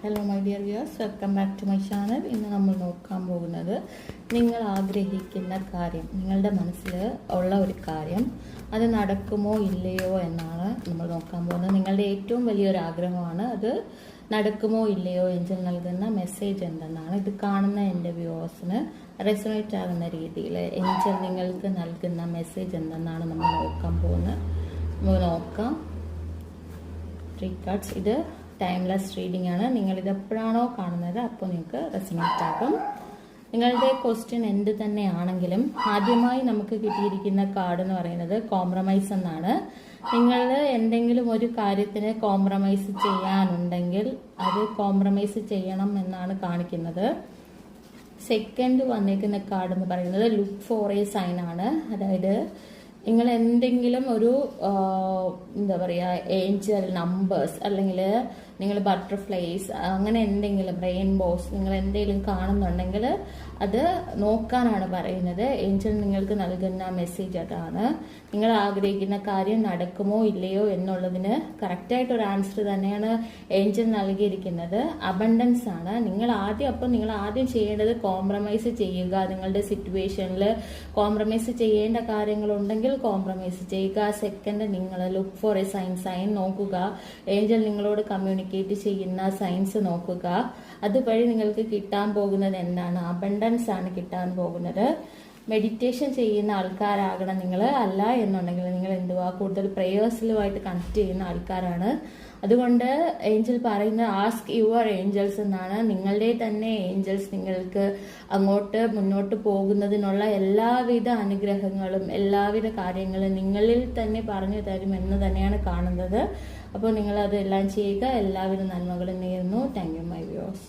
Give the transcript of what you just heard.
Hello my dear viewers, welcome back to my channel. ഇന്ന് നമ്മൾ നോക്കാൻ പോകുന്നത് നിങ്ങൾ ആഗ്രഹിക്കുന്ന കാര്യം, നിങ്ങളുടെ മനസ്സിൽ ഉള്ള ഒരു കാര്യം അത് നടക്കുമോ ഇല്ലയോ എന്നാണ് നമ്മൾ നോക്കാൻ പോകുന്നത്. നിങ്ങളുടെ ഏറ്റവും വലിയൊരു ആഗ്രഹമാണ്, അത് നടക്കുമോ ഇല്ലയോ എങ്കിൽ നൽകുന്ന മെസ്സേജ് എന്തെന്നാണ്. ഇത് കാണുന്ന എൻ്റെ വ്യൂവേഴ്സിന് റെസൊണേറ്റ് ആകുന്ന രീതിയിൽ എങ്കിൽ നിങ്ങൾക്ക് നൽകുന്ന മെസ്സേജ് എന്തെന്നാണ് നമ്മൾ നോക്കാൻ പോകുന്നത്. നമുക്ക് നോക്കാം. 3 കാർഡ്സ്. ഇത് ടൈംലെസ് റീഡിംഗ് ആണ്. നിങ്ങളിത് എപ്പോഴാണോ കാണുന്നത് അപ്പോൾ നിങ്ങൾക്ക് റെസൊണേറ്റ് ആകും. നിങ്ങളുടെ ക്വസ്റ്റ്യൻ എന്ത് തന്നെയാണെങ്കിലും ആദ്യമായി നമുക്ക് കിട്ടിയിരിക്കുന്ന കാർഡ് എന്ന് പറയുന്നത് കോംപ്രമൈസ് എന്നാണ്. നിങ്ങൾ എന്തെങ്കിലും ഒരു കാര്യത്തിന് കോംപ്രമൈസ് ചെയ്യാനുണ്ടെങ്കിൽ അത് കോംപ്രമൈസ് ചെയ്യണം എന്നാണ് കാണിക്കുന്നത്. സെക്കൻഡ് വന്നിരിക്കുന്ന കാർഡ് എന്ന് പറയുന്നത് ലുക്ക് ഫോർ എ സൈൻ ആണ്. അതായത് നിങ്ങൾ എന്തെങ്കിലും ഒരു എന്താ പറയുക, ഏഞ്ചൽ നമ്പേഴ്സ് അല്ലെങ്കിൽ നിങ്ങൾ ബട്ടർഫ്ലൈസ് അങ്ങനെ എന്തെങ്കിലും റെയിൻബോസ് നിങ്ങൾ എന്തെങ്കിലും കാണുന്നുണ്ടെങ്കിൽ അത് നോക്കാനാണ് പറയുന്നത്. ഏഞ്ചൽ നിങ്ങൾക്ക് നൽകുന്ന മെസ്സേജ് അതാണ്. നിങ്ങൾ ആഗ്രഹിക്കുന്ന കാര്യം നടക്കുമോ ഇല്ലയോ എന്നുള്ളതിന് കറക്റ്റായിട്ടൊരു ആൻസർ തന്നെയാണ് ഏഞ്ചൽ നൽകിയിരിക്കുന്നത്. അബണ്ടൻസ് ആണ്. നിങ്ങൾ ആദ്യം ചെയ്യേണ്ടത് കോംപ്രമൈസ് ചെയ്യുക. നിങ്ങളുടെ സിറ്റുവേഷനിൽ കോംപ്രമൈസ് ചെയ്യേണ്ട കാര്യങ്ങളുണ്ടെങ്കിൽ കോംപ്രമൈസ് ചെയ്യുക. സെക്കൻഡ്, നിങ്ങൾ ലുക്ക് ഫോർ എ സൈൻ നോക്കുക. ഏഞ്ചൽ നിങ്ങളോട് കമ്മ്യൂണിക്കേറ്റ് ചെയ്യുന്ന സൈൻസ് നോക്കുക. അതുവഴി നിങ്ങൾക്ക് കിട്ടാൻ പോകുന്നത് എന്താണ്? അബണ്ടൻസ് ആണ് കിട്ടാൻ പോകുന്നത്. മെഡിറ്റേഷൻ ചെയ്യുന്ന ആൾക്കാരാകണം നിങ്ങൾ. അല്ല എന്നുണ്ടെങ്കിൽ നിങ്ങൾ കൂടുതൽ പ്രേയേഴ്സിലുമായിട്ട് കണക്ട് ചെയ്യുന്ന ആൾക്കാരാണ്. അതുകൊണ്ട് ഏഞ്ചൽ പറയുന്നത് ആസ്ക് യുവർ ഏഞ്ചൽസ് എന്നാണ്. നിങ്ങളുടെ തന്നെ ഏഞ്ചൽസ് നിങ്ങൾക്ക് അങ്ങോട്ട് മുന്നോട്ട് പോകുന്നതിനുള്ള എല്ലാവിധ അനുഗ്രഹങ്ങളും എല്ലാവിധ കാര്യങ്ങളും നിങ്ങളിൽ തന്നെ പറഞ്ഞു തരും എന്ന് തന്നെയാണ് കാണുന്നത്. അപ്പോൾ നിങ്ങൾ അതെല്ലാം ചെയ്യുക. എല്ലാവിധ നന്മകളും നേരുന്നു. Thank you my viewers.